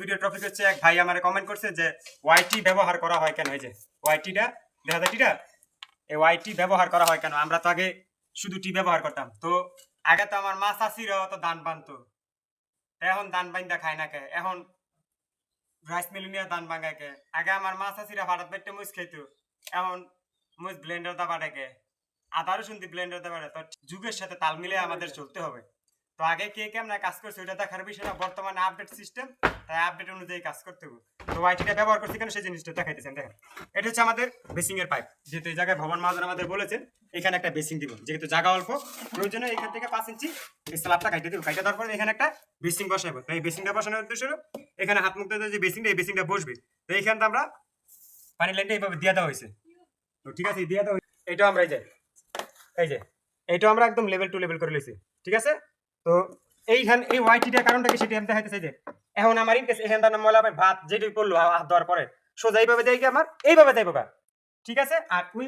Video topic হচ্ছে এক ভাই আমারে কমেন্ট করছে যে ওয়াইটি ব্যবহার করা হয় কেন। এই যে ওয়াইটিটা দেখা যায়, টিটা এই ওয়াইটি ব্যবহার করা হয় কেন। আমরা তো আগে শুধু টি ব্যবহার করতাম, তো আগে তো আমার মা চাষিরাও তো ধান বানতো, এখন ধান বাইন্দা খায় না কে, এখন রাইস মিল নিয়ে ধান ভাঙায় কে। আগে আমার মা চাষিরা ভাড়াত বেটে মুজ খাইতো, এখন মুজ ব্লেন্ডার দা বাড়ে কে, আদা রসুন দিয়ে ব্লেন্ডার দা বাড়ে। তো যুগের সাথে তাল মিলে আমাদের চলতে হবে। তো আগে কে কেমন কাজ করছে ওইটা দেখার বিষয় না, বর্তমানে আপডেট সিস্টেম, তাই আপডেট অনুযায়ী কাজ করতে হবে। তো ওয়াইটিটা ব্যবহার করছি কেন সেই জিনিসটা দেখাইতেছেন। দেখেন, এটা হচ্ছে আমাদের বেসিং এর পাইপ। যেহেতু এই জায়গায় ভবন মহাজন আমাদের বলেছেন এখানে একটা বেসিং দিব, যেহেতু জায়গা অল্প প্রয়োজনে এখান থেকে 5 ইঞ্চি এই স্ল্যাবটা কাটে দিব। কাটে দেওয়ার পরে এখানে একটা বেসিং বসাবো। তো এই বেসিংটা বসানোর উদ্দেশ্য হলো এখানে হাত মুখ দিয়ে যে বেসিংটা, এই বেসিংটা বসবে। তো এইখানটা আমরা পানি লাইনটা এইভাবে দিয়ে দেওয়া হয়েছে। তো ঠিক আছে, দিয়ে দেওয়া এইটা আমরা এই যে এইটা আমরা একদম লেভেল টু লেভেল করে লইছি। ঠিক আছে, তো এইখানে এই ওয়াইটিটার কারণটা কি সেটা আমি দেখাইতেছি। যে এখন আমার ইনকেস এখানটা ময়লা ভাত যেটাই পড়লো হাত দেওয়ার পরে সোজা এইভাবে দেয় কি আমার এইভাবে যাইবো গা। ঠিক আছে, আর ওই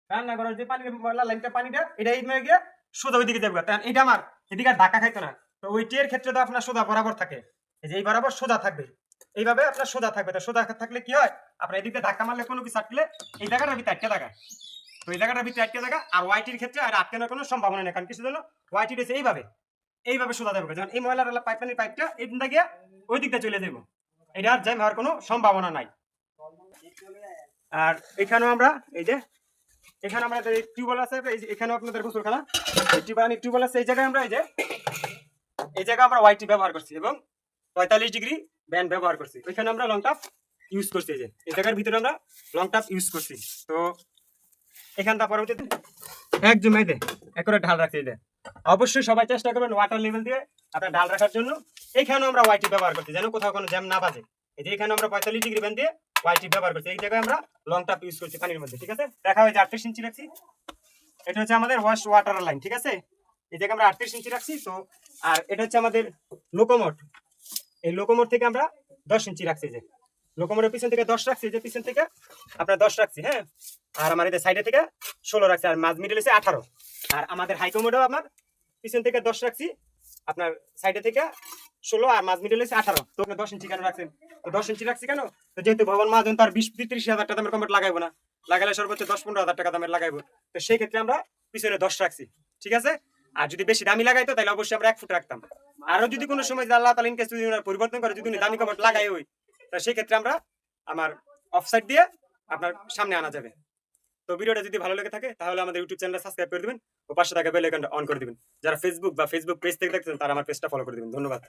রান্না করার যে পানি ময়লা লাইনটা পানিটা এটা এইভাবে গিয়ে সোজা ওই দিকে যাবো। কারণ এটা আমার এদিকে আর ধাক্কা খাইতো না। তো ওই টিয়ের ক্ষেত্রে তো আপনার সোজা বরাবর থাকে, এই যে এই বরাবর সোজা থাকবে, এইভাবে আপনার সোজা থাকবে। তো সোজা থাকলে কি হয়, আপনার এদিকে ধাক্কা মারলে কোনো কিছু আটকলে এই জায়গাটার ভিতরে আটকে থাকা, তো এই জায়গাটার ভিতরে আটকে থাকা। আর ওয়াইটির ক্ষেত্রে আর আটকানোর কোনো সম্ভাবনা নেই, কারণ কিছু জন্য ওয়াইটির এসে এইভাবে সোজা যাবে। যখন এই ময়লার পাইপের পাইপটা এই দিকটা গিয়ে ওই দিকটা চলে যাবো, এটা আর জ্যাম হওয়ার কোনো সম্ভাবনা নাই। আর এখানেও আমরা এই যে এখানে আমরা টিউবওয়েল আছে, এখানেও আপনাদের গোসলখানা টিউবওয়েল আছে। এই জায়গায় আমরা এই জায়গায় আমরা ওয়াইটি ব্যবহার করছি এবং 45 ডিগ্রি ব্যান্ড ব্যবহার করছি। ওইখানে আমরা লং টাপ ইউজ করছি। এই জায়গার ভিতরে আমরা লং টাপ ইউজ করছি। তো এখানটা পরবর্তীতে একদম এই যে একরে ঢাল রাখছি। এই যে অবশ্যই সবাই চেষ্টা করবেন ওয়াটার লেভেল দিয়ে আপনার ঢাল রাখার জন্য। এইখানেও আমরা ওয়াইটি ব্যবহার করছি যেন কোথাও কোনো জ্যাম না বাজে। এই যে এখানে আমরা 45 ডিগ্রি ব্যান্ড দিয়ে ওয়াইটি ব্যবহার করছি। এই জায়গায় আমরা লং টাপ ইউজ করছি পানির মধ্যে। ঠিক আছে, দেখা হয় যে 38 ইঞ্চি রাখছি। এটা হচ্ছে আমাদের ওয়াশ ওয়াটার লাইন। ঠিক আছে, এই জায়গায় আমরা 38 ইঞ্চি রাখছি। তো আর এটা হচ্ছে আমাদের লোকোমোট। এই লোকোমোট থেকে আমরা 10 ইঞ্চি রাখছি। যে লোকোমোটের পিছন থেকে 10 রাখছি, যে পিছন থেকে আপনার 10 রাখছি। হ্যাঁ, আর আমার এই সাইডে থেকে 16 রাখছি, আর মাঝ মিডল এসে 18। আর আমাদের হাইকোমোডও আমার পিছন থেকে 10 রাখছি, আপনার সাইডে থেকে 16 আর মাঝ মিডল এসে 18। তো আপনি 10 ইঞ্চি কেন রাখছেন? তো 10 ইঞ্চি রাখছি কেন, তো যেহেতু ভবন মহাজন তার 20-30 হাজার টাকা দামের কমোড লাগাইবো না, লাগালে সর্বোচ্চ 10-15 হাজার টাকা দামের লাগাইবো। তো সেই ক্ষেত্রে আমরা পিছনে 10 রাখছি। ঠিক আছে, আর যদি বেশি দামি লাগাইতো তাহলে অবশ্যই আমরা 1 ফুট রাখতাম। আরো যদি কোনো সময় আল্লাহ তাআলা ইনকেস যদি পরিবর্তন করে, যদি দামি কমোড লাগাই ওই, তো সেই ক্ষেত্রে আমরা আমার অফসাইড দিয়ে আপনার সামনে আনা যাবে। তো ভিডিওটা যদি ভালো লেগে থাকে তাহলে আমাদের ইউটিউব চ্যানেলটা সাবস্ক্রাইব করে দিবেন ও পাশে থাকা বেল আইকনটা অন করে দিবেন। যারা ফেসবুক পেজ থেকে দেখছেন তারা আমার পেজটা ফলো করে দিবেন। ধন্যবাদ।